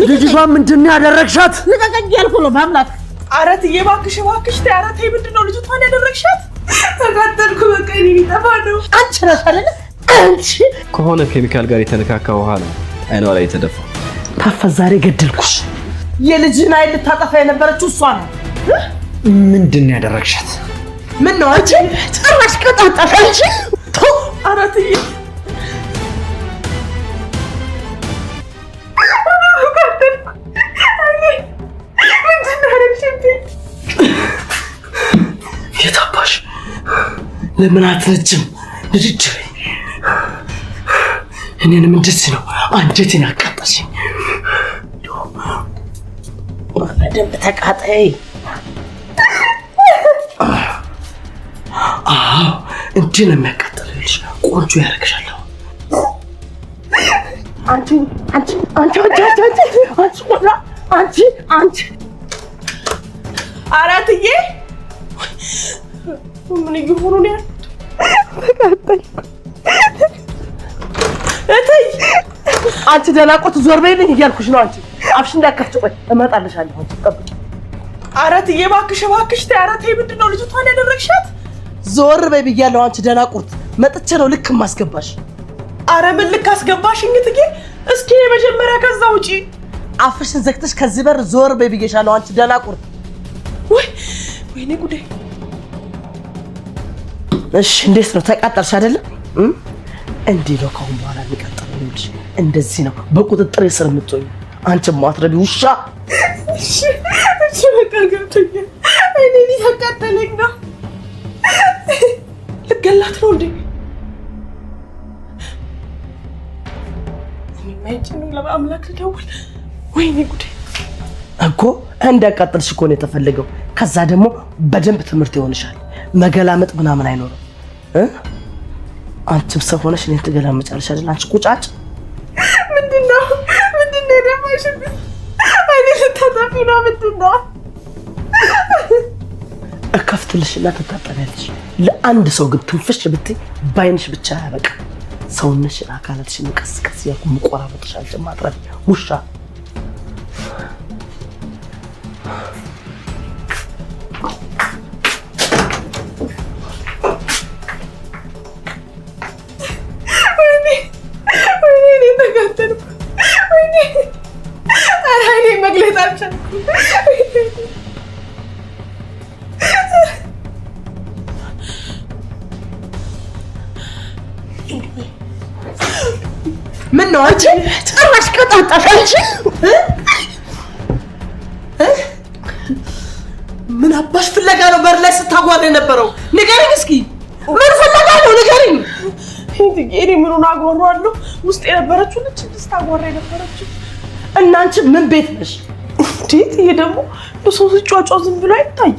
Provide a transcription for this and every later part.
ልጅቷ ምንድነው ያደረግሻት? ልቀቀኝ ያልኩ ነው በአምላክ። ኧረ እትዬ እባክሽ እባክሽ ኧረ ተይ ምንድነው ልጅቷን ያደረግሻት? ተቃጠልኩ በቃ እኔ ሊጠፋ ነው። አንቺ ነሽ አይደል? አንቺ ከሆነ ኬሚካል ጋር የተነካካ ውሃ ነው አይኗ ላይ የተደፋ። ታፈዝ ዛሬ ገደልኩሽ። የልጅን አይን ልታጠፋ የነበረችው እሷ ነው። ምንድነው ያደረግሻት? ምን ነው አንቺ ጭራሽ ቀጣጣሽ አንቺ? ኧረ እትዬ የታባሽ ለምን አትነጅም? ልጅ እኔንም እንደዚህ ነው አንጀቴን አቃጠለኝ። በደንብ ተቃጠይ። አዎ እንዲህ ነው የሚያቃጥልሽ። ቆንጆ ያደርግሻለሁ። አንቺ አንቺ አንቺ አንቺ አንቺ ኧረ እትዬ ምን እየሆኑ ነው ያሉት? እትዬ አንቺ ደናቆት ዞር በይልኝ እያልኩሽ ነው። አንቺ አፍሽ እንዳከፍች። ቆይ እመጣልሻለሁ። አንቺ ጠብቂ። ኧረ እትዬ እባክሽ እባክሽ ተይ። ኧረ ተይ ምንድነው ልጅቷን ያደረግሻት? ዞር በይ ብያለሁ። አንቺ ደናቁርት መጥቼ ነው ልክ ማስገባሽ። ኧረ ምን ልክ አስገባሽኝ እትዬ? እስኪ መጀመሪያ ከዛ ውጪ አፍሽን ዘግተሽ ከዚህ በር ዞር በይ ብዬሻለሁ። አንቺ ደናቁርት። ወይኔ ጉዴ። እሺ እንዴት ነው ተቃጠልሽ አይደለም? እንዲህ ነው ከአሁን በኋላ የሚቀጥለው። ልጅ እንደዚህ ነው በቁጥጥር ስር የምትሆኝ። አንቺ ማትረቢ ውሻ። እሺ በቃ ገብቶኛል። እኔ ተቃጠለኝ ነው። ልገላት ነው እንዴ? ማይጭኑ ለአምላክ ልደውል። ወይኔ ጉዴ እኮ እንዳቃጠልሽ እኮ ነው የተፈለገው። ከዛ ደግሞ በደንብ ትምህርት ይሆንሻል። መገላመጥ ምናምን አይኖርም። አንቺም ሰው ሆነሽ እኔን ትገላመጫለሽ አይደል? አንቺ ቁጫጭ። ምንድነው የደማሽብኝ? እኔ ልታጠፊ ነው? ምንድነው? እከፍትልሽና ትታጠቢያለሽ። ለአንድ ሰው ግን ትንፍሽ ብትይ ባይንሽ ብቻ ያበቃ። ሰውነሽን አካላትሽን ቀስ ቀስ ያልኩ መቆራረጥሽ። አንቺ ማጥረብ ውሻ። መግለጽ አልቻልኩም። ምን ነው አንቺ ጭራሽ ቀጣጣሽ አንቺ? ምን አባሽ ፍለጋ ነው በር ላይ ስታጓራ የነበረው? ንገሪኝ እስኪ ምን ፍለጋ ነው ንገሪኝ። እኔ ምኑን አጓራለሁ? ውስጥ የነበረችው ልጅ ስታጓራ የነበረችው። እና አንቺ ምን ቤት ነሽ? እንዴት ይሄ ደግሞ ለሰው ሲጫጫ ዝም ብሎ አይታይ?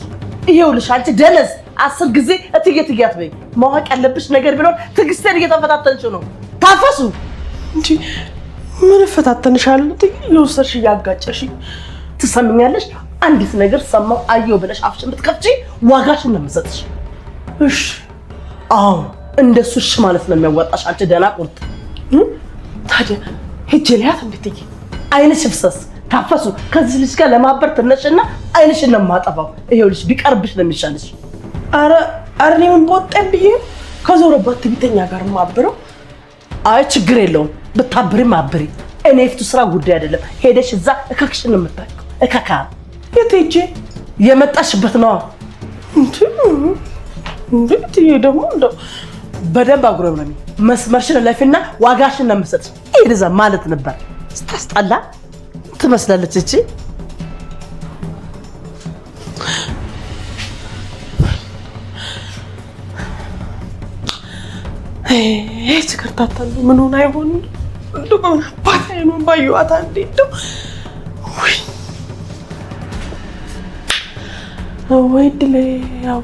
ይሄውልሽ አንቺ ደነዝ 10 ጊዜ እትዬ ትዬ አትበይ። ማወቅ ያለብሽ ነገር ቢኖር ትዕግስቴን እየተፈታተንሽው ነው። ታፈሱ እንጂ ምን እፈታተንሻለሁ? የወሰድሽ እያጋጨሽ ትሰምኛለሽ? አንዲት ነገር ሰማው አየው ብለሽ አፍሽን ብትከፍቺ ዋጋሽን ነው የምሰጥሽ። እሺ አዎ እንደሱ እሺ ማለት ነው የሚያዋጣሽ። አንቺ ደናቁርት። ታዲያ ሂጅ ልያት እንድትይ አይንሽ ፍሰስ። ታፈሱ ከዚህ ልጅ ጋር ለማበር ትነሽና አይንሽን ነው የማጠፋው። ይሄውልሽ ቢቀርብሽ ነው የሚሻልሽ። ኧረ እኔ ምን በወጣኝ ብዬ ከዞረባት ትቢተኛ ጋር ማብረው። አይ ችግር የለውም ብታብሪም አብሪ። እኔ የፊቱ ስራ ጉዳይ አይደለም። ሄደሽ እዛ እከክሽን ነው የምታውቂው። እከካ የት ሂጅ? የመጣሽበት ነው እንዴት? ይሄ ደግሞ እንደው በደንብ አጉረምረሚ። መስመርሽን ለፊና ዋጋሽን ነው የምሰጥሽ። ይሄ ማለት ነበር። ስታስጠላ ትመስላለች እቺ። ትከርታታሉ። ምን ሆነ አይሆን እንደው በአባታ ነው ባዩዋታ እንዴ እንደው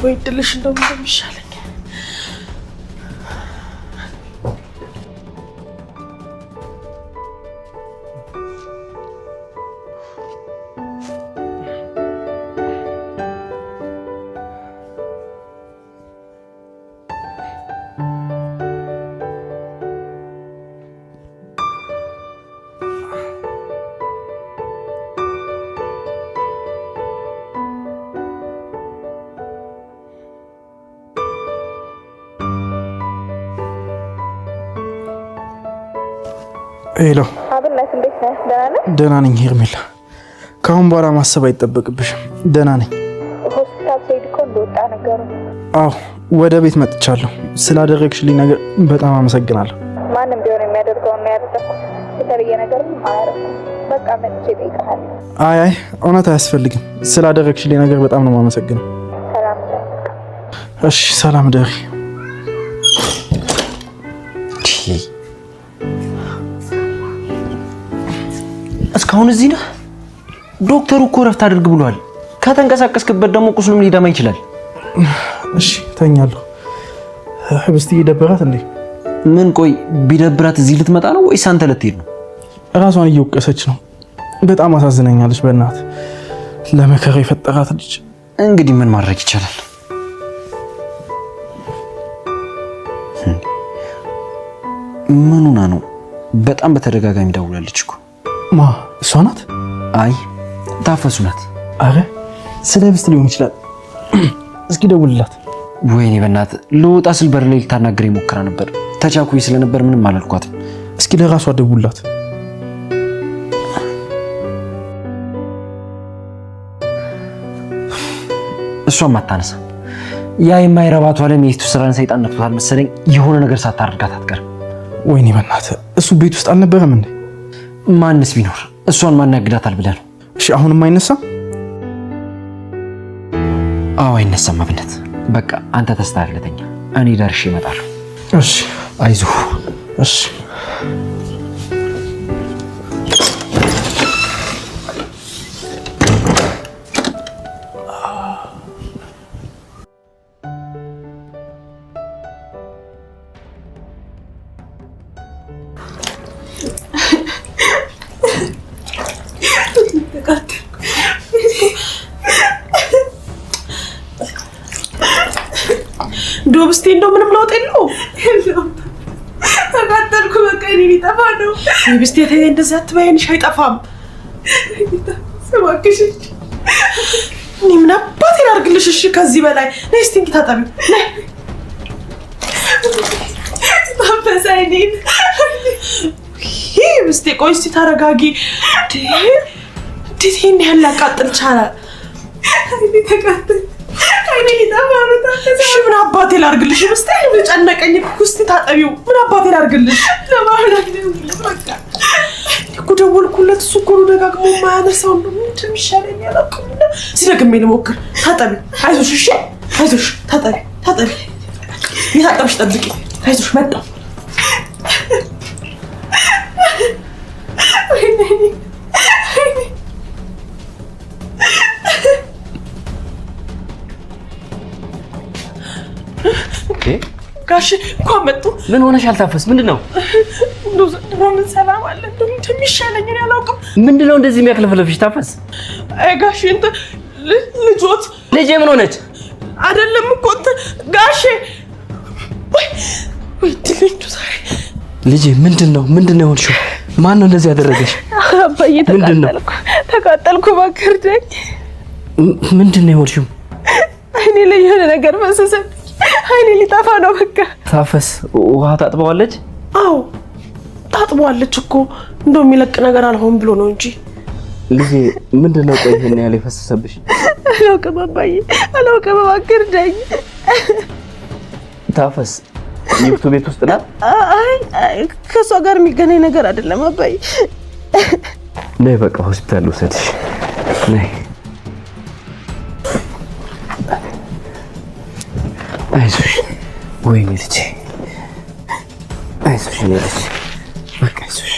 ወይ ድልሽ እንደው እንደሚሻለኝ ሄሎ አብነት እንዴት ነህ? ደህና ነህ? ደህና ነኝ ሄርሜላ። ካሁን በኋላ ማሰብ አይጠበቅብሽም። ደህና ነኝ። ሆስፒታል ስሄድ እኮ እንደወጣ ነገሩ። አዎ ወደ ቤት መጥቻለሁ። ስላደረግሽልኝ ነገር በጣም አመሰግናለሁ። ማንም ቢሆን የሚያደርገውን ነው ያደረኩት። የተለየ ነገር አላደረኩም። በቃ መጥቼ እጠይቅሃለሁ። አይ እውነት አያስፈልግም። ስላደረግሽልኝ ነገር በጣም ነው የማመሰግነው። ሰላም ነህ? እሺ ሰላም ደሪ። እስካሁን እዚህ ነህ? ዶክተሩ እኮ ረፍት አድርግ ብሏል። ከተንቀሳቀስክበት ደግሞ ቁስሉም ሊደማ ይችላል። እሺ ተኛለሁ። ህብስት እየደበራት እንዴ? ምን ቆይ ቢደብራት እዚህ ልትመጣ ነው ወይስ አንተ ልትሄድ ነው? ራሷን እየወቀሰች ነው። በጣም አሳዝነኛለች። በእናት ለመከራ የፈጠራት ልጅ። እንግዲህ ምን ማድረግ ይቻላል? ምኑና ነው? በጣም በተደጋጋሚ ደውላለች እኮ። ማ እሷ ናት? አይ ታፈሱ ናት። አረ ስለ ህብስት ሊሆን ይችላል። እስኪ ደውልላት። ወይኔ በእናት ልወጣ ስል በር ላይ ልታናግረኝ ሞክራ ነበር። ተቻኩይ ስለነበር ምንም አላልኳትም። እስኪ ለራሷ ደውልላት። እሷም አታነሳ። ያ የማይረባቱ ዓለም የኢቱ ስራን ሰይጣን ነክቶታል መሰለኝ። የሆነ ነገር ሳታደርጋት አትቀርም። ወይኔ በእናት እሱ ቤት ውስጥ አልነበረም እንዴ? ማንስ ቢኖር እሷን ማን ያግዳታል ብለህ ነው? እሺ አሁንም አይነሳም? አዎ አይነሳም። አብነት በቃ አንተ ተስተካክለተኛ፣ እኔ ደርሼ እመጣለሁ። እሺ አይዞህ። እሺ ዶብስቴ እንደው ምንም ለውጥ የለውም። ተቃጠልኩ። በቃ እኔ ሊጠፋ ነው። ዶብስቴ ተይ እንደዛ አትበይንሽ፣ አይጠፋም። እባክሽ እኔ ምን አባቴ ላድርግልሽ? እሺ ከዚህ በላይ ነይ እስቲ እንኪ ታጠቢው። ነይ ታፈሳይኔን ዶብስቴ። ቆይ እስቲ ተረጋጊ። እንዴት ይሄን ያህል ላቃጥል ቻለ? እኔ ተቃጠል እኔ ሊጠፋ ነው። እሺ ምን አባቴ ላድርግልሽ? እስቲ ጨነቀኝ እኮ። እስቲ ታጠቢው። ምን አባቴ ላድርግልሽ? ለማለት ነው። በቃ እኮ ደወልኩለት። እሱ እኮ ነው ደጋግሞ የማያነሳው። ምንድን የሚሻለኝ አላውቅም። እስቲ ደግሜ ልሞክር። ታጠቢው። አይዞሽ። እሺ አይዞሽ። ታጠቢ። የታጠብሽ ጠብቂ። አይዞሽ መጣሁ። ጋሽ እንኳን መጡ። ምን ሆነሽ? አልታፈስ ምንድነው? ምን ሰላም አለ? እንደሚሻለኝ እኔ አላውቅም። ምንድነው እንደዚህ የሚያክለፈለፍሽ? ታፈስ። አይ ጋሽ እንት ልጆት ልጄ ምን ሆነች? አይደለም እኮ ጋሽ ወይ ልጄ ምንድነው የሆንሽው? ማን ነው እንደዚህ ያደረገሽ? አባዬ ተቃጠልኩ። እባክህ እርዳኝ። ምንድነው የሆንሽው? አይኔ ላይ የሆነ ነገር ፈሰሰብኝ። አይኔ ሊጠፋ ነው። በቃ ታፈስ። ውሃ ታጥበዋለች? አዎ ታጥበዋለች እኮ። እንደው የሚለቅ ነገር አልሆን ብሎ ነው እንጂ። ልጄ ምንድነው? ቆይ ይሄን ያለ ፈሰሰብሽ? አላውቅም አባዬ አላውቅም። እባክህ እርዳኝ። ታፈስ ይብቱ ቤት ውስጥ ናት? አይ ከሷ ጋር የሚገናኝ ነገር አይደለም አባዬ። ነይ በቃ ሆስፒታል ልውሰድሽ። ነይ። አይዞሽ። ወይኔ ልጄ አይዞሽ። እኔ ልጅ በቃ አይዞሽ።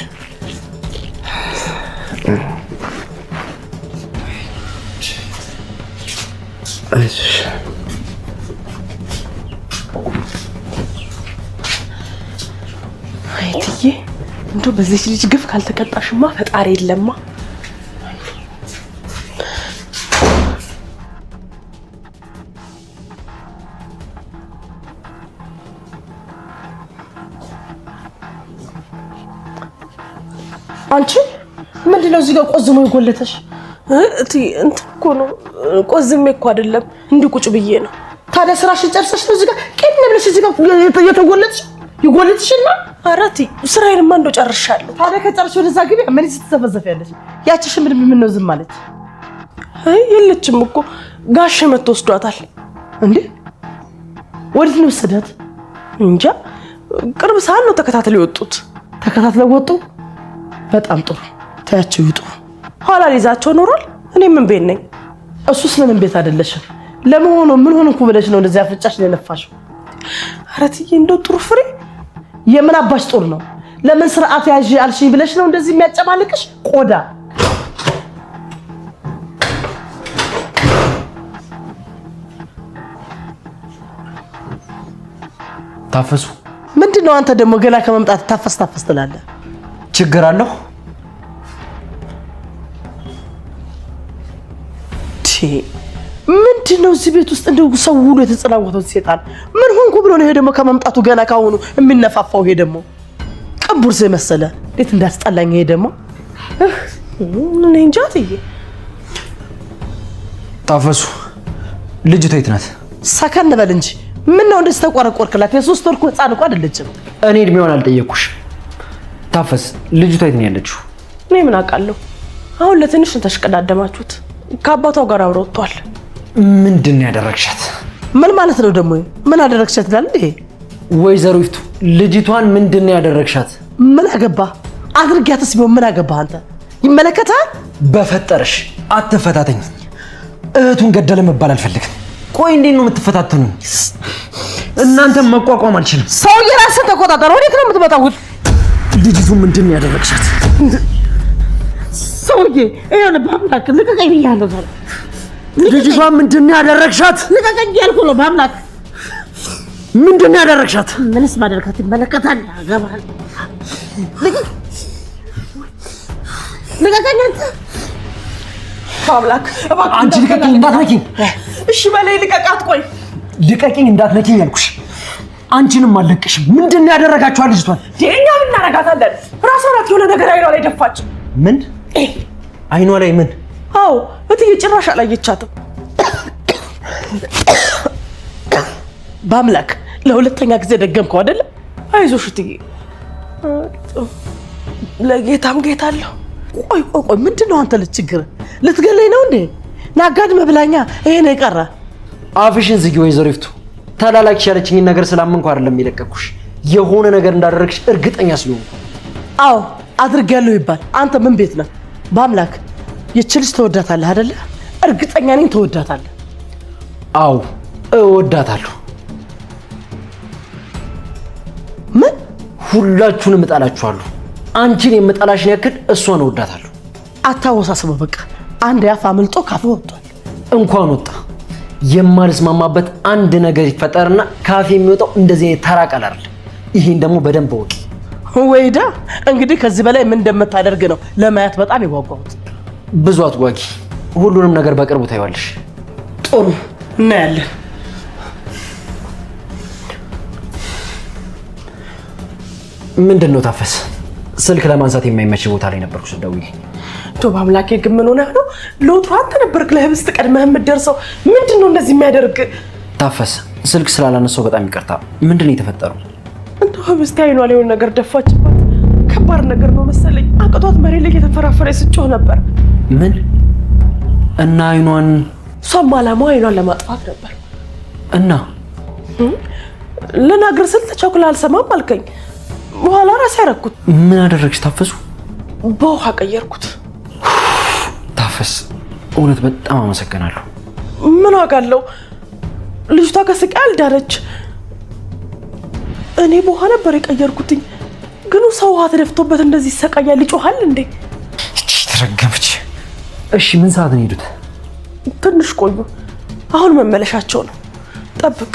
አይዞሽ። አይትዬ እንደው በዚህ ልጅ ግፍ ካልተቀጣሽማ ፈጣሪ የለማ። አንቺ ምንድነው እዚህ ጋር ቆዝሞ ይጎለተሽ? እንትን እኮ ነው። ቆዝሜ እኮ አይደለም እንዲህ ቁጭ ብዬ ነው። ታዲያ ስራሽን ጨርሰሽ ነው እዚህ ጋር ቀን ብለሽ እዚህ ጋር የተጎለተሽ? ይጎለትሽና አራቲ ስራዬንማ እንደው ጨርሻለሁ። ታዲያ ከጨርሽ ወደዛ ግቢ። ምን ስትዘፈዘፊያለሽ? ያቺሽ ምን ነው ዝም አለች? አይ የለችም እኮ ጋሽ መጥቶ ወስዷታል። እንዴ ወዴት ነው ወሰዳት? እንጃ ቅርብ ሰዓት ነው ተከታትለው የወጡት። ተከታትለው ወጡ? በጣም ጥሩ። ታያቸው ይውጡ። ኋላ ሊዛቸው ኖሯል። እኔ ምን ቤት ነኝ? እሱስ ምንም ቤት አይደለሽም። ለመሆኑ ምን ሆነኩ ብለሽ ነው እንደዚህ አፍጫሽ ነው የነፋሽው? አረትዬ እንደው ጥሩ ፍሬ የምን አባሽ ጦር ነው? ለምን ስርዓት ያዥ አልሽኝ ብለሽ ነው እንደዚህ የሚያጨማልቅሽ? ቆዳ ታፈሱ ምንድነው? አንተ ደግሞ ገና ከመምጣት ታፈስ ትላለህ። ችግር አለው? ምንድነው እዚህ ቤት ውስጥ እንደው ሰው ሁሉ የተጸናወተው ሴጣን? ምን ሆንኩ ብሎ ነው ይሄ ደግሞ ከመምጣቱ ገና ካሁኑ የሚነፋፋው? ይሄ ደግሞ ቅቡር መሰለ። እንዴት እንዳስጠላኝ ይሄ ደግሞ እኔ እንጃ። ትዬ ታፈሱ ልጅቷ የት ናት? ሰከን በል እንጂ ምን ነው እንደዚህ ተቆረቆርክላት? የ3 ወር ህፃን እኮ አይደለችም። እኔ እድሜዋን አልጠየቅኩሽ። ታፈስ ልጅቷ የት ነው ያለችው? እኔ ምን አውቃለሁ። አሁን ለትንሽ ተሽቀዳደማችሁት። ከአባቷ ጋር አብረው ወጥቷል። ምንድን ነው ያደረግሻት? ምን ማለት ነው ደግሞ? ምን አደረግሻት ይላል እንዴ? ወይዘሮ ይፍቱ ልጅቷን ምንድን ነው ያደረግሻት? ምን አገባ? አድርጊያትስ ቢሆን ምን አገባ? አንተ ይመለከታል? በፈጠረሽ አትፈታተኝ። እህቱን ገደለ መባል አልፈልግም። ቆይ እንዴት ነው የምትፈታተኑኝ? እናንተም መቋቋም አልችልም። ሰውዬ ራስን ተቆጣጠር። ወዴት ነው የምትመጣው? ልጅቱ ምንድን ነው ያደረግሻት? ሰውዬ ይሄን በአምላክ ልቀቀኝ ብያለሁ። ዛሬ ልጅቷ ምንድን ነው ያደረግሻት? ልቀቀኝ ያልኩ ነው። በአምላክ ምንድን ነው ያደረግሻት? ምንስ ማደርጋት ይመለከታል? ያገባል። ልቀቀኝ አንተ። በአምላክ እባክህ አንቺ ልቀቂኝ፣ እንዳትነኪኝ። እሺ በላይ ልቀቃት። ቆይ ልቀቂኝ፣ እንዳትነኪኝ ያልኩሽ። አንቺንም አልለቅሽም። ምንድን ነው ያደረጋችኋት ልጅቷን? እኛ ምን እናረጋታለን? ራሷ ናት የሆነ ነገር አይኗ ላይ ደፋች። ምን አይኗ ላይ ምን? አዎ እትዬ ጭራሽ አላየቻትም። በአምላክ ለሁለተኛ ጊዜ ደገምከው አይደለ? አይዞሽ እትዬ፣ ለጌታም ጌታ አለው። ቆይ ምንድን ነው አንተ ልጅ ችግር? ልትገለኝ ነው እንዴ? ናጋድመ ብላኛ። ይሄ ነው የቀረ። አፍሽን ዝጊ ወይዘሮ ይፍቱ። ተላላኪሽ ያለችኝን ነገር ስላመንኩ አይደለም የለቀኩሽ። የሆነ ነገር እንዳደረግሽ እርግጠኛ ስለሆንኩ። አዎ አድርጌያለሁ ይባል። አንተ ምን ቤት ነህ? በአምላክ ይህች ልጅ ተወዳታለህ አይደለ? እርግጠኛ ነኝ ተወዳታለህ። አዎ እወዳታለሁ። ምን? ሁላችሁንም እጣላችኋለሁ። አንቺን የምጠላሽን ያክል እሷን እወዳታለሁ። አታወሳስበው። በቃ አንድ ያፍ አምልጦ ካፍ ወጥቷል። እንኳን ወጣ። የማልስማማበት አንድ ነገር ይፈጠርና ካፍ የሚወጣው እንደዚህ ተራ ቃል አይደለም። ይሄን ደግሞ በደንብ ወቂ። ወይዳ እንግዲህ ከዚህ በላይ ምን እንደምታደርግ ነው ለማየት በጣም የጓጓሁት። ብዙ አትጓጊ። ሁሉንም ነገር በቅርቡ ታይዋለሽ። ጥሩ እናያለን። ምንድን ነው ታፈስ? ስልክ ለማንሳት የማይመች ቦታ ላይ ነበርኩ ስትደውይ። ቶ በአምላኬ ግን ምን ሆነህ ነው? ለወትሮ አንተ ነበርክ ለህብስት ቀድመህ የምትደርሰው። ምንድን ነው እንደዚህ የሚያደርግ? ታፈስ ስልክ ስላላነሳው በጣም ይቅርታ። ምንድን ነው የተፈጠረው? እንደው ህብስት አይኗ ላይ የሆነ ነገር ደፋችባት። ከባድ ነገር ነው መሰለኝ። አቅቷት መሬት ላይ የተፈራፈረ ስጮህ ነበር። ምን? እና አይኗን? እሷም አላማው አይኗን ለማጥፋት ነበር። እና ልናግር ስል ተቸኩላ አልሰማም አልከኝ። በኋላ ራሴ ያረኩት። ምን አደረግሽ ታፈሱ? በውሃ ቀየርኩት። ታፈስ እውነት በጣም አመሰግናለሁ። ምን አውቃለሁ፣ ልጅቷ ከስቃይ አልዳነች። እኔ በውሃ ነበር የቀየርኩትኝ። ግን ሰው ውሃ ተደፍቶበት እንደዚህ ይሰቃያል? ይጮሃል እንዴ? እቺ ተረገመች። እሺ ምን ሰዓት ነው የሄዱት? ትንሽ ቆዩ። አሁን መመለሻቸው ነው። ጠብቅ።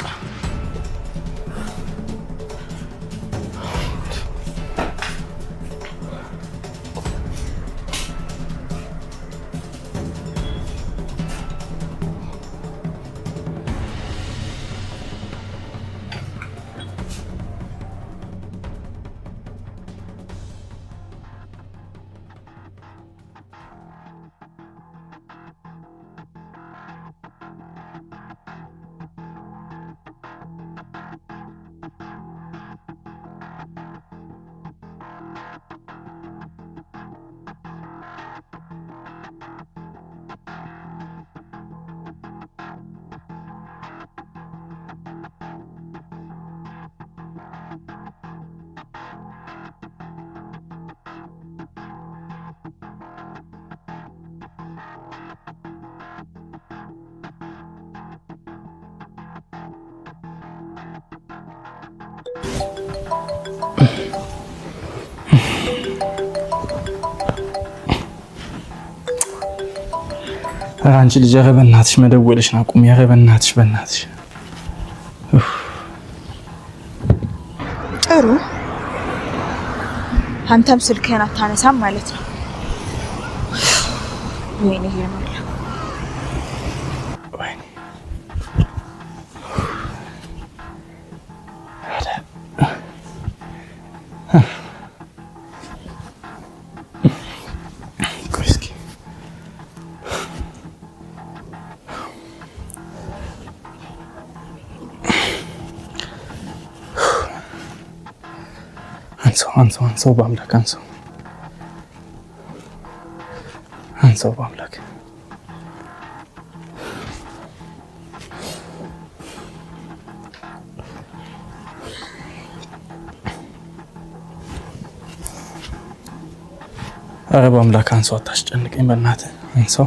አንቺ ልጅ ኧረ በእናትሽ መደወልሽን አቁሚ። ኧረ በእናትሽ ጥሩ አንተም ስልክህን አታነሳም ማለት ነው። ወይኔ ሄርሜላ አንሰው በአምላክ አንሰው በአምላክ ኧረ በአምላክ አንሰው አታስጨንቀኝ በእናትህ አንሰው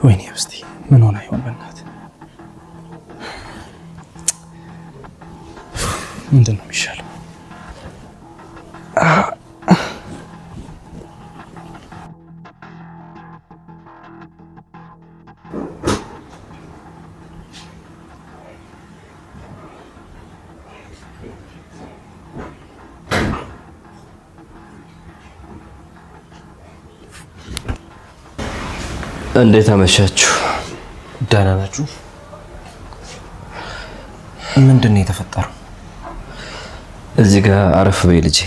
ወይኔ እስቲ ምን ሆነ ይሆን በእናትህ ምንድን ነው የሚሻለው እንዴት አመሻችሁ? ደህና ናችሁ? ምንድን ነው የተፈጠረው? እዚህ ጋር አረፍ በይ ልጄ።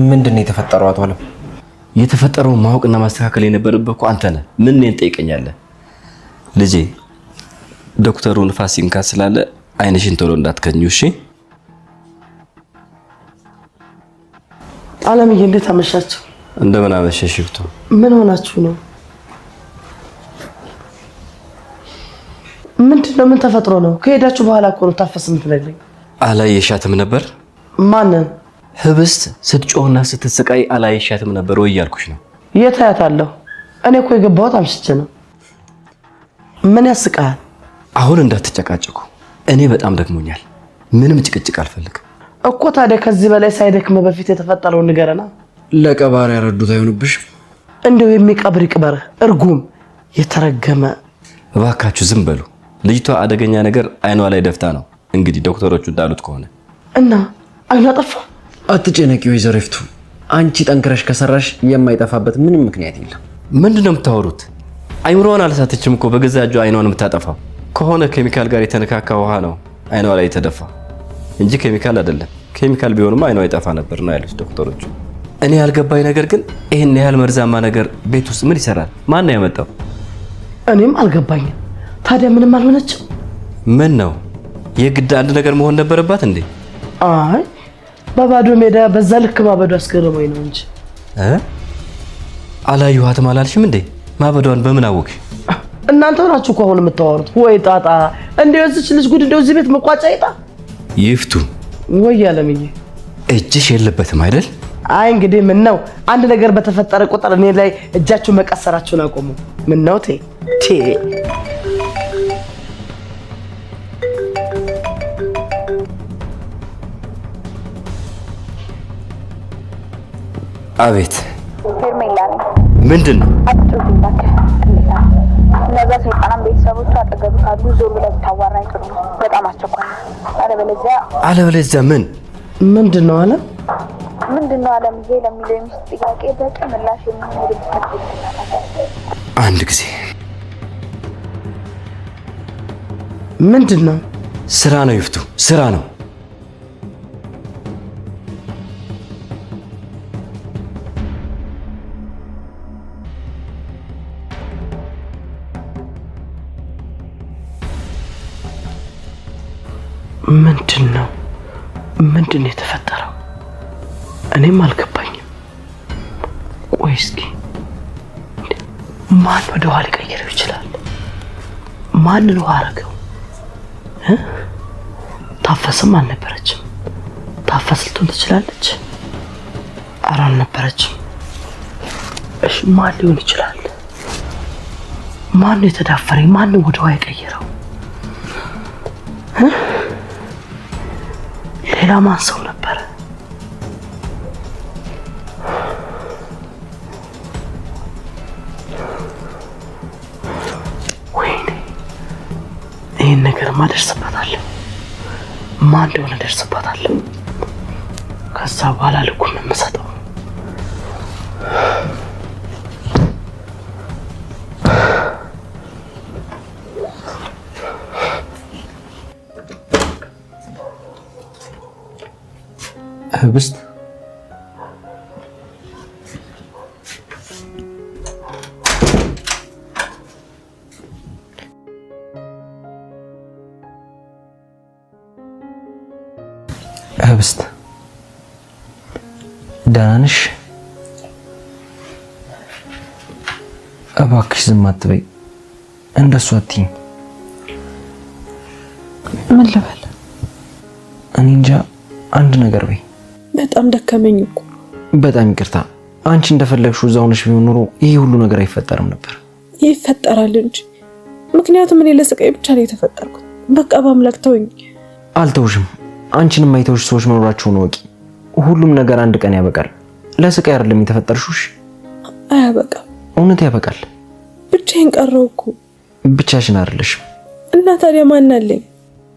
ምንድን ነው የተፈጠረው አቶ አለም? የተፈጠረው ማወቅና ማስተካከል የነበረብህ እኮ አንተ ነህ። ምን እኔን ትጠይቀኛለህ? ልጄ ዶክተሩ ንፋስ ይንካት ስላለ አይንሽን ቶሎ እንዳትከኙ እሺ? አለምዬ እንዴት አመሻችሁ? እንደምን አመሸሽ ይፍቱ። ምን ሆናችሁ ነው? ምንድነው? ምን ተፈጥሮ ነው? ከሄዳችሁ በኋላ እኮ ነው ታፈስ የምትነግረኝ። አላየሻትም ነበር? ማንን? ህብስት ስትጮህና ስትስቃይ አላየሻትም ነበር ወይ እያልኩሽ ነው። የት አያታለሁ? እኔ እኮ የገባሁት አምሽቼ ነው። ምን ያስቃል? አሁን እንዳትጨቃጨቁ። እኔ በጣም ደክሞኛል። ምንም ጭቅጭቅ አልፈልግም እኮ። ታዲያ ከዚህ በላይ ሳይደክም በፊት የተፈጠረውን ንገረና። ለቀባሪ ያረዱት አይሆንብሽ? እንደው የሚቀብር ይቅበርህ እርጉም የተረገመ። እባካችሁ ዝም በሉ። ልጅቷ አደገኛ ነገር አይኗ ላይ ደፍታ ነው እንግዲህ ዶክተሮቹ እንዳሉት ከሆነ እና አይኗ ጠፋ። አትጨነቂ ወይዘሮ ይፍቱ። አንቺ ጠንክረሽ ከሰራሽ የማይጠፋበት ምንም ምክንያት የለም። ምንድነው የምታወሩት? አይምሮዋን አልሳተችም እኮ በገዛ እጇ አይኗን የምታጠፋው ከሆነ ኬሚካል ጋር የተነካካ ውሃ ነው አይኗ ላይ የተደፋ እንጂ ኬሚካል አይደለም። ኬሚካል ቢሆንማ አይኗ ይጠፋ ነበር ነው ያሉት ዶክተሮቹ። እኔ ያልገባኝ ነገር ግን ይሄን ያህል መርዛማ ነገር ቤት ውስጥ ምን ይሰራል? ማን ነው ያመጣው? እኔም አልገባኝም። ታዲያ ምንም አልሆነችም። ምን ነው የግድ አንድ ነገር መሆን ነበረባት እንዴ? አይ በባዶ ሜዳ በዛ ልክ ማበዱ አስገረመኝ ነው እንጂ። አላየኋትም አላልሽም እንዴ? ማበዷን በምን አወቅሽ? እናንተ ናችሁ እኮ አሁን የምታወሩት። ወይ ጣጣ! እንደው እዚች ልጅ ጉድ እንደው እዚህ ቤት መቋጫ ይጣ ይፍቱ። ወይ አለምዬ እጅሽ የለበትም አይደል? አይ እንግዲህ ምን ነው አንድ ነገር በተፈጠረ ቁጥር እኔ ላይ እጃችሁ መቀሰራችሁን አቆሙ። ምን ነው ቴ አቤት። ሄርሜላ ነኝ። ምንድን ነው? አትጮህብኝ እባክህ። እነዛ ሰይጣናን ቤተሰቦቹ አጠገብ ካሉ ዞር ብለህ ብታዋራኝ ጥሩ ነው። በጣም አስቸኳይ ነው። አለበለዚያ ምን? ምንድን ነው አለ? ምንድን ነው አለምዬ ለሚለው የሚስት ጥያቄ በቂ ምላሽ የሚሆን አንድ ጊዜ ምንድን ነው? ስራ ነው ይፍቱ፣ ስራ ነው። ምንድን ነው የተፈጠረው? እኔም አልገባኝም። ቆይ እስኪ ማን ወደ ኋላ ሊቀይረው ይችላል? ማን ነው አረገው? ታፈስም አልነበረችም። ታፈስ ልትሆን ትችላለች። ኧረ አልነበረችም። እሺ ማን ሊሆን ይችላል? ማን ነው የተዳፈረኝ? ማን ነው ወደ ኋላ የቀየረው? ሌላ ማን ሰው ነበር? ወይኔ ይህን ነገርማ ደርስበታለሁ። ማን እንደሆነ ደርስበታለሁ። ከዛ በኋላ ልኩን የምሰጠው ህብስት ህብስት ደህና ነሽ? እባክሽ ዝም አትበይ፣ እንደሱ አትይኝ። ምን ልበል? እኔ እንጃ፣ አንድ ነገር በይ። በጣም ደከመኝ እኮ። በጣም ይቅርታ። አንቺ እንደፈለግሽው እዛው ነሽ ቢሆን ኖሮ ይሄ ሁሉ ነገር አይፈጠርም ነበር። ይፈጠራል እንጂ፣ ምክንያቱም እኔ ለስቃይ ብቻ ነው የተፈጠርኩት። በቃ በአምላክ ተወኝ። አልተውሽም። አንቺንም አይተውሽ ሰዎች መኖራቸውን ወቂ። ሁሉም ነገር አንድ ቀን ያበቃል። ለስቃይ አይደለም የተፈጠርሽው። አያበቃም። እውነት ያበቃል። ብቻዬን ቀረው እኮ። ብቻሽን አይደለሽም። እና ታዲያ ማን አለኝ?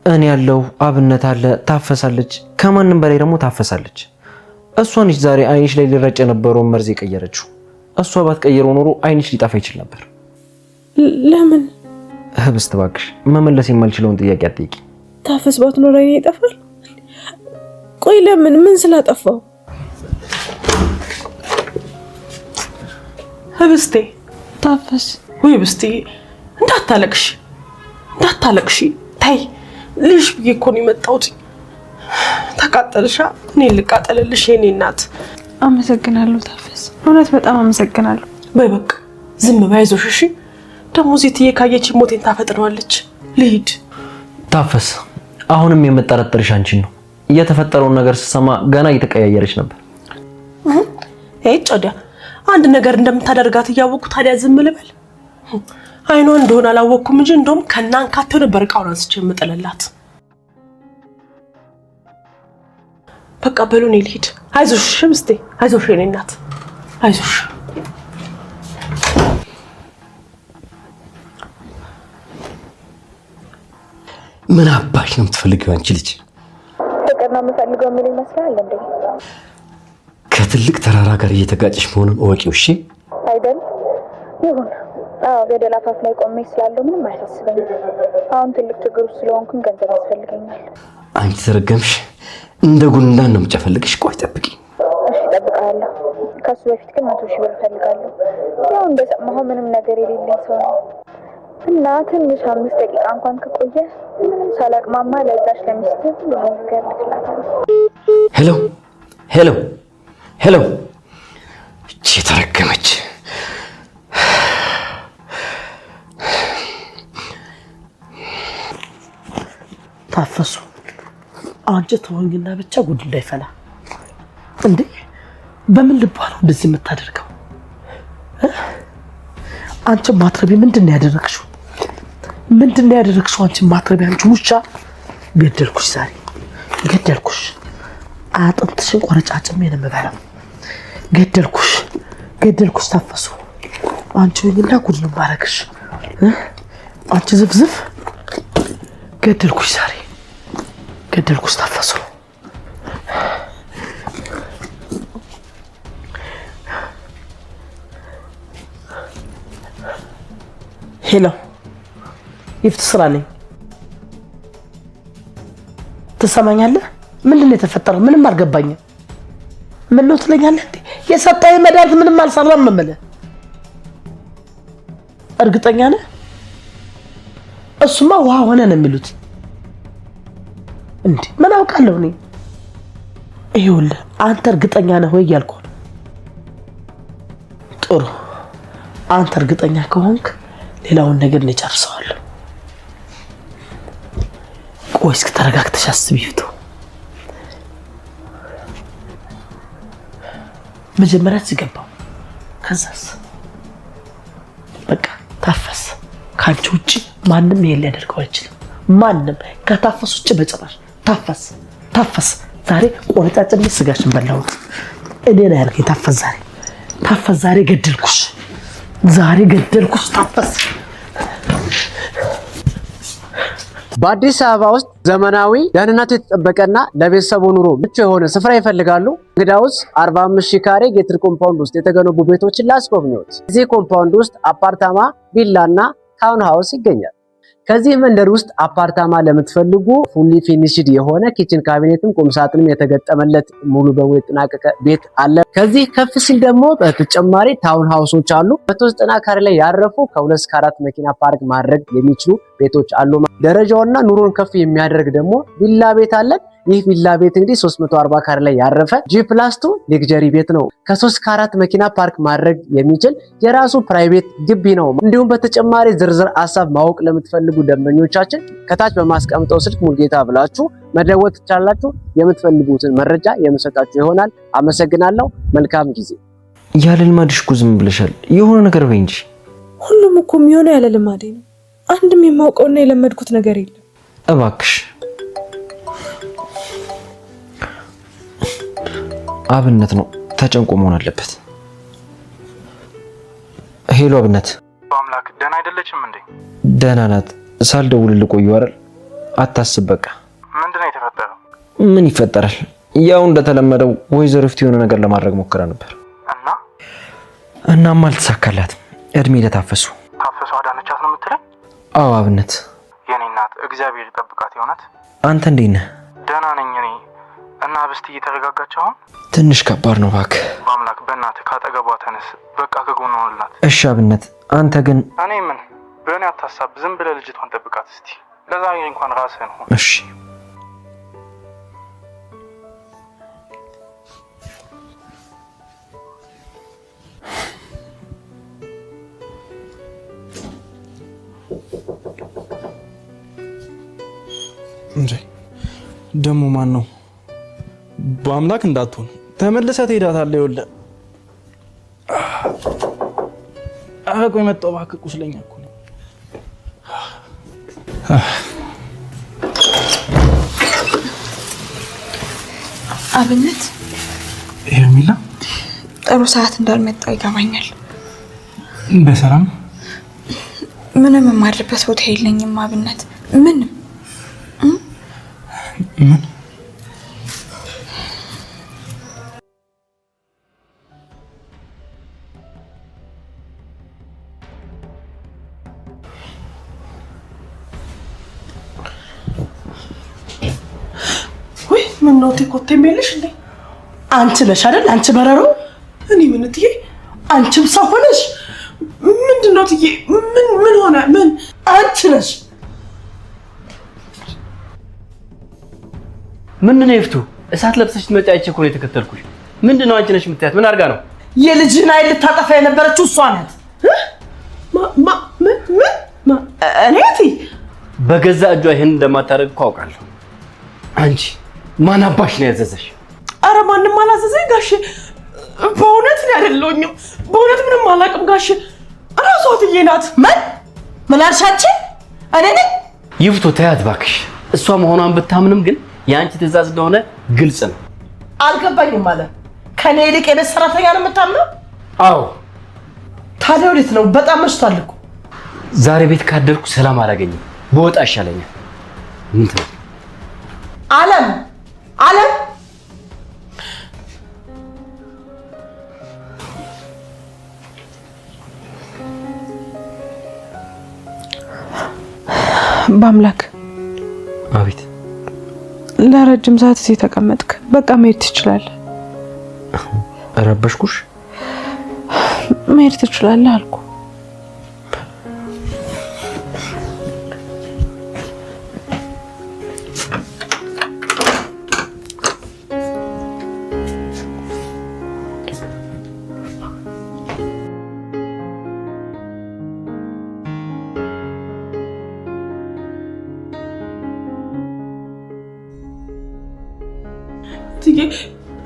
እኔ ያለው፣ አብነት አለ፣ ታፈሳለች። ከማንም በላይ ደግሞ ታፈሳለች። እሷ ነች ዛሬ አይንሽ ላይ ሊረጭ የነበረውን መርዝ የቀየረችው። እሷ ባትቀየረው ኖሮ አይንሽ ሊጠፋ ይችል ነበር። ለምን? ህብስት እባክሽ መመለስ የማልችለውን ጥያቄ አትጠይቂ። ታፈስ ባትኖር አይኔ ይጠፋል? ቆይ ለምን? ምን ስላጠፋው? ህብስቴ ታፈስ ወይ ህብስቴ፣ እንዳታለቅሽ ተይ። ልጅ ብዬ እኮ ነው የመጣሁት። ተቃጠልሻ? እኔ ልቃጠልልሽ የኔ እናት። አመሰግናለሁ ታፈስ፣ እውነት በጣም አመሰግናለሁ። በይ በቃ ዝም በይ፣ አይዞሽ እሺ። ደግሞ ዜትዬ ካየች ሞቴን ታፈጥነዋለች። ልሂድ። ታፈስ፣ አሁንም የምጠረጥርሽ አንቺን ነው። የተፈጠረውን ነገር ስሰማ ገና እየተቀያየረች ነበር። ጮዲያ አንድ ነገር እንደምታደርጋት እያወቅኩ ታዲያ ዝም ልበል? አይኗ እንደሆነ አላወቅኩም እንጂ እንደውም ከናንካቴው ነበር እቃውን አንስቼ የምጥልላት። በቃ በሉ እኔ ልሂድ። አይዞሽ ህብስቴ፣ አይዞሽ የኔ እናት፣ አይዞሽ። ምን አባሽ ነው የምትፈልጊው አንቺ ልጅ? ፍቅር ነው የምፈልገው የሚል ይመስላል እንዴ? ከትልቅ ተራራ ጋር እየተጋጨሽ መሆኑን እወቂው እሺ? አይደል? ይሁን። አዎ ገደል አፋፍ ላይ ቆሜ ስላለው ምንም አያሳስበኝም። አሁን ትልቅ ችግር ውስጥ ስለሆንኩኝ ገንዘብ ያስፈልገኛል። አንቺ ተረገምሽ፣ እንደ ጉንዳን ነው የምጨፈልግሽ። ቆይ ጠብቂ። እሺ እጠብቃለሁ። ከሱ በፊት ግን 100,000 ብር እፈልጋለሁ። ያው እንደሰማኸው ምንም ነገር የሌለኝ ሰው ነው እና ትንሽ 5 ደቂቃ እንኳን ከቆየ ምንም ሳላቅማማ ለዛች ለሚስት ሁሉ ነገር ልክላታለሁ። ሄሎ ሄሎ ሄሎ! እቺ ተረገመች። ታፈሱ፣ አንቺ ተወኝና ብቻ ጉድ እንዳይፈላ። እንዴ በምን ልባ ነው እንደዚህ የምታደርገው? አንቺ ማትረቢ ምንድነው ያደረግሽው? አንቺ ማትረቢ፣ አንቺ ውሻ! ገደልኩሽ፣ ዛሬ ገደልኩሽ። አጥንትሽን ቆረጫጭሜ ነው የምበላው። ገደልኩሽ ታፈሱ። አንቺ ወይና ጉድ ነው ማረግሽ። አንቺ ዝፍዝፍ! ገደልኩሽ፣ ዛሬ ገደልኩሽ ታፈሱ። ሄሎ፣ ይፍት ስራ ነኝ። ትሰማኛለህ? ምንድን ነው የተፈጠረው? ምንም አልገባኝም። ምን ነው ትለኛለህ እንዴ? የሰጠኸኝ መድኃኒት ምንም አልሰራም የምልህ። እርግጠኛ ነህ? እሱማ ውሃ ሆነ ነው የሚሉት። እንዴ ምን አውቃለሁ እኔ? ይኸውልህ አንተ እርግጠኛ ነህ ወይ እያልኩህ ነው። ጥሩ፣ አንተ እርግጠኛ ከሆንክ ሌላውን ነገር እንጨርሰዋለሁ። ቆይ እስኪ ተረጋግተሽ አስቢ ይፍቱ። መጀመሪያ ሲገባው ከዛስ በቃ ታፈስ። ካንቺ ውጪ ማንም ይሄን ሊያደርገው አይችልም። ማንም ከታፈስ ውጪ በጭራሽ። ታፈስ ዛሬ ቆነጫጭን ስጋሽን በላሁት። እኔ ነው ያልከኝ ታፈስ ዛሬ ገደልኩሽ። ታፈስ። በአዲስ አበባ ውስጥ ዘመናዊ ደህንነቱ የተጠበቀና ለቤተሰቡ ኑሮ ምቹ የሆነ ስፍራ ይፈልጋሉ? እንግዳውስ 45,000 ካሬ ጌትድ ኮምፓውንድ ውስጥ የተገነቡ ቤቶችን ላስጎብኝዎት። እዚህ ኮምፓውንድ ውስጥ አፓርታማ፣ ቪላና ታውን ሃውስ ይገኛል። ከዚህ መንደር ውስጥ አፓርታማ ለምትፈልጉ ፉሊ ፊኒሽድ የሆነ ኪችን ካቢኔትም ቁም ሳጥንም የተገጠመለት ሙሉ በሙሉ የተጠናቀቀ ቤት አለ። ከዚህ ከፍ ሲል ደግሞ በተጨማሪ ታውን ሃውሶች አሉ። 190 ካሬ ላይ ያረፉ ከ2 እስከ 4 መኪና ፓርክ ማድረግ የሚችሉ ቤቶች አሉ። ደረጃውና ኑሮን ከፍ የሚያደርግ ደግሞ ቪላ ቤት አለ። ይህ ቪላ ቤት እንግዲህ 340 ካሬ ላይ ያረፈ G+2 ሌክዠሪ ቤት ነው። ከ3 እስከ 4 መኪና ፓርክ ማድረግ የሚችል የራሱ ፕራይቬት ግቢ ነው። እንዲሁም በተጨማሪ ዝርዝር ሀሳብ ማወቅ ለምትፈልጉ ደንበኞቻችን ከታች በማስቀምጠው ስልክ ሙልጌታ ብላችሁ መደወል ትችላላችሁ። የምትፈልጉትን መረጃ የምሰጣችሁ ይሆናል። አመሰግናለሁ። መልካም ጊዜ። ያለ ልማድሽ እኮ ዝም ብለሻል። የሆነ ነገር በይ እንጂ። ሁሉም እኮ የሚሆነው ያለ ልማዴ ነው። አንድም የማውቀውና የለመድኩት ነገር የለም። እባክሽ አብነት ነው ተጨንቆ መሆን አለበት። ሄሎ አብነት። አምላክ ደህና አይደለችም እንዴ? ደህና ናት። ሳልደውልልህ ቆየሁ አይደል? አታስብ በቃ። ምንድነው የተፈጠረው? ምን ይፈጠራል? ያው እንደተለመደው ወይዘሮ ፍቲ የሆነ ነገር ለማድረግ ሞክራ ነበር እናም አልተሳካላትም። እድሜ ለታፈሱ አዳነቻት ነው የምትለኝ? አዎ አብነት። የኔ እናት እግዚአብሔር ይጠብቃት። የሆነት አንተ እንዴት ነህ? ደህና ነኝ እኔ። እና ብስቲ እየተረጋጋች አሁን? ትንሽ ከባድ ነው እባክህ። በአምላክ በእናትህ ካጠገቧ ተነስ። በቃ ከጎኗ ሆንላት። እሺ አብነት። አንተ ግን እኔ ምን በእኔ አታሳብ። ዝም ብለህ ልጅቷን ጠብቃት እስቲ። ለዛሬ እንኳን ራስህን ሆን። እሺ እንዴ ደሞ ማን ነው? በአምላክ እንዳትሆን ተመልሰህ ትሄዳታለህ። ይኸውልህ ቆይ መጣሁ እባክህ። ቁስለኛ እኮ ነው። አብነት ሄርሜላ ጥሩ ሰዓት እንዳልመጣው ይገባኛል። በሰላም ምንም የማድርበት ቦታ የለኝም አብነት። ምንም ምን ወይ ምን ነው ተቆጥ የሚልሽ እንዴ? አንቺ ነሽ አይደል? አንቺ በረሮ። እኔ ምን ትዬ? አንቺም ሰው ሆነሽ ምንድነው ትዬ? ምን ሆነ? ምን አንቺ ነሽ? ምንድነው ይፍቱ? እሳት ለብሰሽ ትመጪ አይቼ እኮ ነው የተከተልኩሽ። ምንድነው አንቺ ነሽ የምትያት? ምን አድርጋ ነው? የልጅህን አይል ልታጠፋ የነበረችው እሷ ናት። እኔ በገዛ እጇ ይሄን እንደማታደርግ እኮ አውቃለሁ። አንቺ ማን አባሽ ነው ያዘዘሽ? አረ ማንም አላዘዘኝ ጋሼ። በእውነት ነው አይደለሁኝም። በእውነት ምንም አላውቅም ጋሼ። እራሷ ትዬ ናት። ምን አልሻችን? እኔ ነኝ? ይፍቱ ተያት እባክሽ። እሷ መሆኗን ብታምንም ግን የአንቺ ትዕዛዝ እንደሆነ ግልጽ ነው። አልገባኝም ማለት ከኔ ይልቅ የቤት ሰራተኛ ነው የምታምነው? አዎ። ታዲያ ወዴት ነው? በጣም መሽቷል እኮ። ዛሬ ቤት ካደርኩ ሰላም አላገኝም። በወጣ ይሻለኛል። ምን ትላለህ? አለም በአምላክ አቤት። ለረጅም ሰዓት እዚህ ተቀመጥክ። በቃ መሄድ ትችላለህ። ረበሽኩሽ? መሄድ ትችላለህ አልኩ።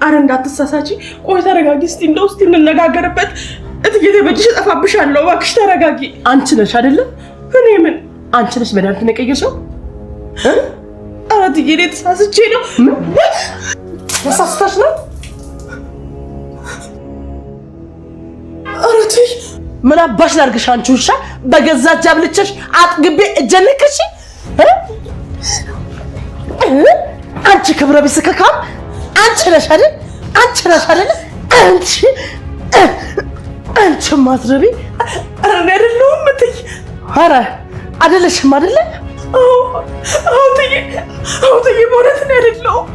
አረ እንዳትሳሳቺ። ቆይ ተረጋጊ እስቲ። እንደው እስቲ እንነጋገርበት። እትዬ ተበድሽ እጠፋብሻለሁ። እባክሽ ተረጋጊ። አንቺ ነሽ አይደለ? እኔ ምን? አንቺ ነሽ መድኃኒት የቀየርሽው? ኧረ እትዬ እኔ ተሳስቼ ነው። ተሳስተሽ ነው? አረቴ ምን አባሽ ላድርግሽ አንቺ ውሻ? በገዛ ጃብልቸሽ አጥግቤ እጀነከሽ አንቺ ክብረ ቢስ ከካም አንቺ ነሽ አይደል? አንቺ ነሽ አይደል? አንቺ ማትረቢ ኧረ እኔ አይደለሁም እትዬ። ኧረ አይደለሽም አይደለ? አዎ እትዬ በእውነት እኔ አይደለሁም።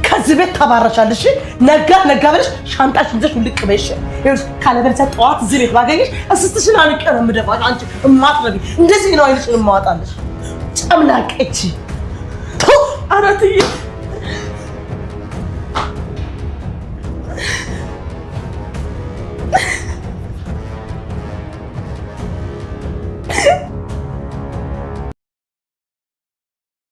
ከዚህ ቤት ተባረሻለሽ። ነጋ ብለሽ ሻንጣሽን ይዘሽ ውልቅ በይሽ። ይኸውልሽ ካለበለዚያ ጠዋት እዚህ ቤት ባገኘሽ እስስትሽን አንቄ ነው የምደፋሽ። አንቺ እማትረቢ እንደዚህ ነው አይልሽን የማወጣልሽ ጨምላቄ። ኧረ እትዬ